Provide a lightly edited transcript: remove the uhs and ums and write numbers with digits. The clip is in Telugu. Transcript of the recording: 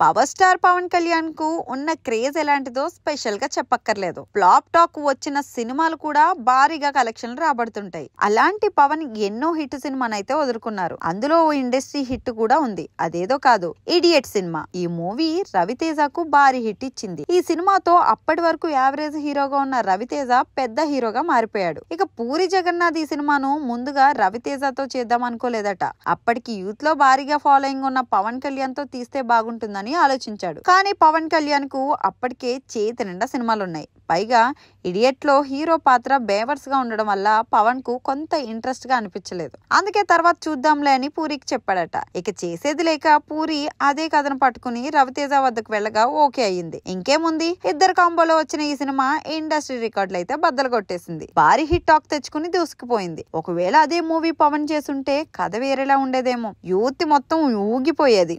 పవర్ స్టార్ పవన్ కళ్యాణ్ కు ఉన్న క్రేజ్ ఎలాంటిదో స్పెషల్ గా చెప్పక్కర్లేదు. ఫ్లాప్ టాక్ వచ్చిన సినిమాలు కూడా భారీగా కలెక్షన్లు రాబడుతుంటాయి. అలాంటి పవన్ ఎన్నో హిట్ సినిమానైతే వదులుకున్నారు. అందులో ఓ ఇండస్ట్రీ హిట్ కూడా ఉంది. అదేదో కాదు, ఇడియట్ సినిమా. ఈ మూవీ రవితేజకు భారీ హిట్ ఇచ్చింది. ఈ సినిమాతో అప్పటి వరకు యావరేజ్ హీరోగా ఉన్న రవితేజ పెద్ద హీరోగా మారిపోయాడు. ఇక పూరి జగన్నాథ్ ఈ సినిమాను ముందుగా రవితేజతో చేద్దాం అనుకోలేదట. అప్పటికి యూత్ లో భారీగా ఫాలోయింగ్ ఉన్న పవన్ కళ్యాణ్ తో తీస్తే బాగుంటుందని ఆలోచించాడు. కానీ పవన్ కళ్యాణ్ కు అప్పటికే చేతి నిండా సినిమాలున్నాయి. పైగా ఇడియట్ లో హీరో పాత్ర బేవర్స్ గా ఉండడం వల్ల పవన్ కు కొంత ఇంట్రెస్ట్ గా అనిపించలేదు. అందుకే తర్వాత చూద్దాంలే అని పూరికి చెప్పాడట. ఇక చేసేది లేక పూరి అదే కథను పట్టుకుని రవితేజ వద్దకు వెళ్ళగా ఓకే అయ్యింది. ఇంకేముంది, ఇద్దరు కాంబోలో వచ్చిన ఈ సినిమా ఇండస్ట్రీ రికార్డులు అయితే బద్దలు కొట్టేసింది. భారీ హిట్ టాక్ తెచ్చుకుని దూసుకుపోయింది. ఒకవేళ అదే మూవీ పవన్ చేసుంటే కథ వేరేలా ఉండేదేమో. యూత్ మొత్తం ఊగిపోయేది.